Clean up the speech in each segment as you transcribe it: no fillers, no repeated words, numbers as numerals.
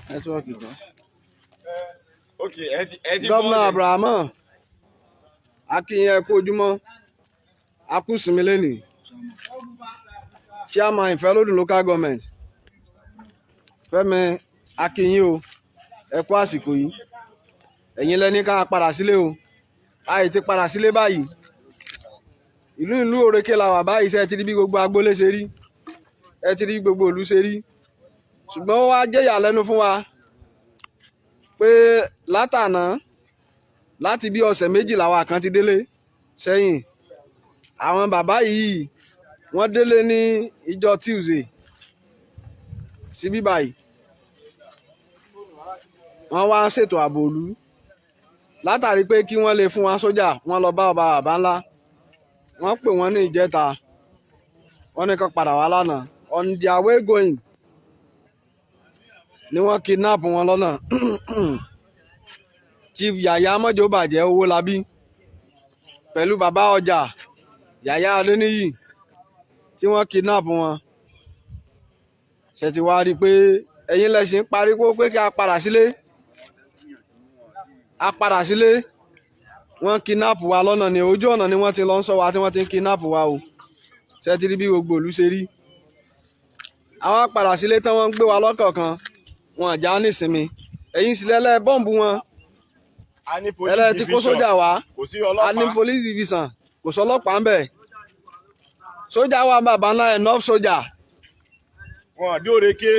Network kan. Okay, Gómìnà Abrahamu Akínyẹn kú ojúmọ́ akúsìmí lẹ́nìí chairman Ìfẹ́lódùn local government Fẹ́mi Akínyìn o ẹ kú àsìkò yìí ẹ̀yin lẹ́ni ká padà sílé o àì ti padà sílé báyìí ìlú Òrèké la wà báyìí ṣe ti rí bí gbogbo agboolé ṣe rí ẹ ti rí bí gbogbo ìlú ṣe rí ṣùgbọ́n ó wá jẹ́ ìyàlẹ́nu fún wa pé látàná láti bí ọ̀sẹ̀ méjì làwọn kan ti délé sẹ́yìn àwọn bàbá yìí wọ́n délé ní ìjọ Tuesday síbí báyìí wọ́n wá ṣètò ààbò ìlú látàrí pé kí wọ́n lè fún wa sójà wọ́n lọ bá ọba bàbá ńlá wọ́n pè wọ́n ní ìjẹta wọ́n ní kán padà wá lánàá on their way going ni wọ́n kidnap wọn lọ́nà Chief Yàyà mọ́jọ́ bàjẹ́ Owólabí pẹ̀lú bàbá ọjà Yàyà Adéníyì tí wọ́n kidnap wọn ṣe ti wá rí i pé ẹ̀yin lẹ́sìn parí kó pé kí a padà sílé wọ́n kidnap wa lọ́nà ní ojú ọ̀nà ni wọ́n ti lọ ń sọ wa tí wọ́n ti ń kidnap wa o ṣe ti rí bí gbogbo ìlú ṣe rí àwọn padà sílé tán wọ́n ń gbé wa lọ́kọ̀ọ̀kan wọn àjà nísinmi ẹ̀yin sì lẹ́lẹ́ bọ́ǹbù wọn ẹlẹ́ ti kó sójà wá a ní police division kò sọ́lọ́pàá ń bẹ̀ sójà wa bàbá ńlá enough sójà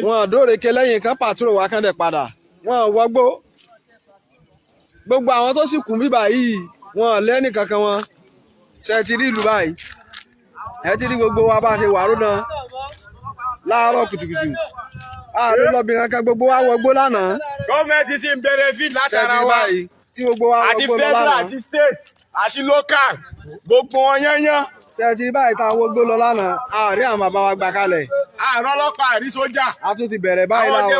wọn dóòrèké lẹ́yìn kan pàtúrò wa kán dẹ̀ padà wọn wọgbó gbogbo àwọn tó sì kú bíbà yìí wọn lẹ́nì kankan wọn ṣe ti rí ìlú báyìí ẹ ti rí gbogbo wa bá ṣe wàrú náà láàárọ̀ kùtùkùtù ààrẹ lọ́bìnrin kan gbogbo wa wọgbó lánàá. Gọ́ọ̀mẹ̀ntì sì ń benefit látara wa tí gbogbo wa àti wọgbó lọ federal lánàá àti state àti local gbogbo wọn yányán. tẹ́tí báyìí tá a wọgbó lọ lánàá ààrẹ àwọn bàbá wa gbà kalẹ̀. àárọ̀ ọlọ́pàá àrí sójà. a tún ti bẹ̀rẹ̀ báyìí àwọn láwọn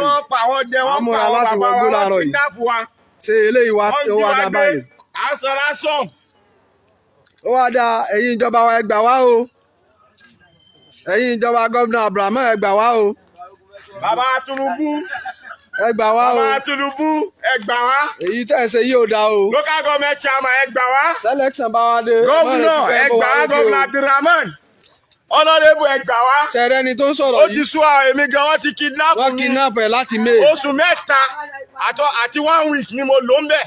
ọdẹ wọn pa àwọn bàbá wa wọn kidnap wa. ṣe eléyìí wá tó wá dá báyìí. à ń sọra sọm. ó wá dá ẹ̀yin ìjọba wa ẹ gbà wá o ẹ̀yin ìjọba gómìnà Abrahamu ẹ gbà wá o. Bàbá Tinubu ẹ gbà wá o. Bàbá Tinubu ẹ gbà wá. èyí tẹ̀ ṣe yìí ò dá o. Local government chairman ẹ gbà wá. selection bá wa dé. Gómìnà ẹ gbà wá gómìnà Abdulrahman. Honorable ẹ gbà wá. sẹ̀rẹ̀ ni tó ń sọ̀rọ̀ yìí. ó ti sún àwọn èmi gan wọ́n ti kidnap mi. wọ́n kidnap ẹ̀ láti May. oṣù mẹ́ta àti 1 week ni mo lò ń bẹ̀.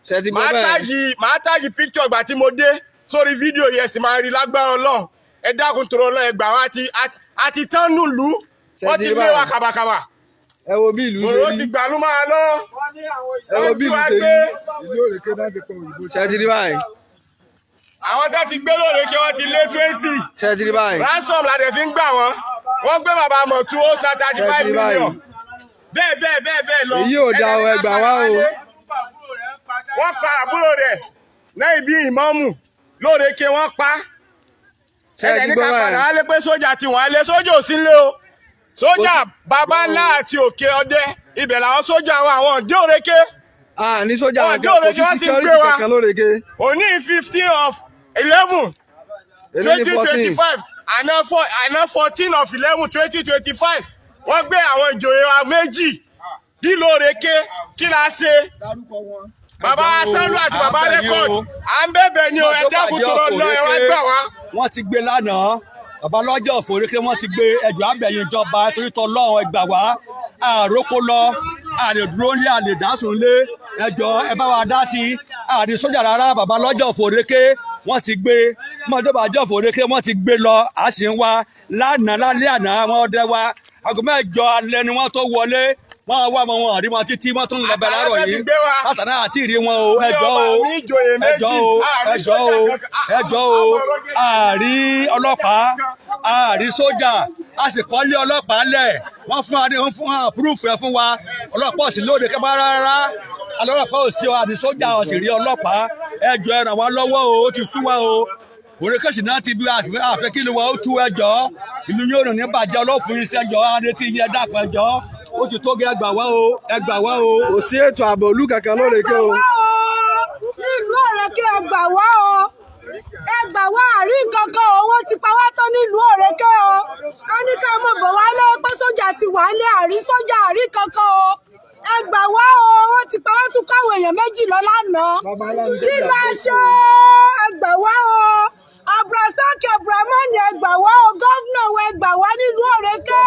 ṣètì gbọ́ bẹ́ẹ̀. màá táàgì picture ìgbà tí mo dé sórí fídíò yẹn sì máa rí lágbára Ọlọ́run ẹ dákun tòrò Ọlọ́run ẹ gbà wá àti tán nùlú wọ́n ti lé wa kàbàkàbà. ẹ wo bí ìlú ṣe rí. òró ti gbàlú máa lọ. ẹ wo bí ìlú ṣe rí. ìlú Òrèké náà ti pọ̀ òyìnbó. ṣètì rí báyìí. àwọn tó ti gbé lóòrèké wọ́n ti lé 20. ṣètì rí báyìí. ransom la dẹ̀ fi ń gbà wọ́n gbé bàbá Mọ̀tú ó san 35 million. bẹ́ẹ̀ lọ. èyí ò dá o ẹ gbà wá o. wọ́n pa àbúrò rẹ̀ lẹ́yìn bí ìmọ̀ọ́mù lóòrèké wọ́n pa. ẹ̀jẹ̀ ní ká padà wálé pé sójà ti wọ́n lé sójà ò sí lé o. sójà bàbá ńlá àti òkè ọdẹ ibẹ̀ làwọn sójà àwọn òde Òrèké. ní sójà àwọn òde Òrèké wọ́n sì ń gbé wa òní 15 of 11 2025 àná 14 of 11 2025 wọ́n gbé àwọn ìjòyè wa méjì nílùú Òrèké kí la ṣe. bàbá Sanlu àti bàbá Record à ń bẹ̀bẹ̀ ni o ẹ dákun tó lọ ẹ wá gbà wá. wọ́n ti gbé lánàá bàbá lọ́jọ́ Òrèké wọ́n ti gbé ẹjọ́ àbẹ̀yìn ìjọba torí tọ́ lọ́wọ́ ẹgbà wá àròkọ lọ àrèdúró ní àlèdásùn lé ẹjọ́ ẹ bá wa dá sí àrí sójà rárá bàbá lọ́jọ́ Òrèké wọ́n ti gbé mọ́tòbàjọ́ Òrèké wọ́n ti gbé lọ à sì ń wá lánàá lálẹ́ àná àwọn ọdẹ wa aago mẹ́jọ alẹ́ ni wọ́n tó wọlé wọ́n wá wọn rí wọn títí wọ́n tún lọ bẹ̀rẹ̀ àárọ̀ yìí látàná àti ìrí wọn o ẹjọ́ o àrí ọlọ́pàá àrí sójà a sì kọ́lé ọlọ́pàá lẹ̀ wọ́n fún àpúrúfù ẹ̀ fún wa ọlọ́pàá ò sí lóde kẹ́ bá rárá ọlọ́pàá ò sí àrí sójà ò sì rí ọlọ́pàá ẹjọ́ ẹ ràn wá lọ́wọ́ o ó ti sú wa o Òrèké sì náà ti bí àfẹ́ kí ni wọ́n ó tú ẹjọ́ ìlú yóò rìn ní bàjẹ́ ọlọ́pàá iṣẹ́ ẹjọ́ adétí yẹn dàpọ̀ ẹjọ́ ó ti tó gé ẹgbà wá o. kò sí ètò ààbò ìlú kankan lóòrèké o. nílùú Òrèké ẹgbà wá o ẹgbà wá àrí kankan owó kankan o ẹ gbà wá o wọ́n ti pa wọ́n tún káwọn èèyàn méjì lọ lánàá kí la ṣe ẹ gbà wá o Abdulrasaq Abdulrahman ẹ gbà wá o gómìnà wa ẹ gbà wá nílùú Òréké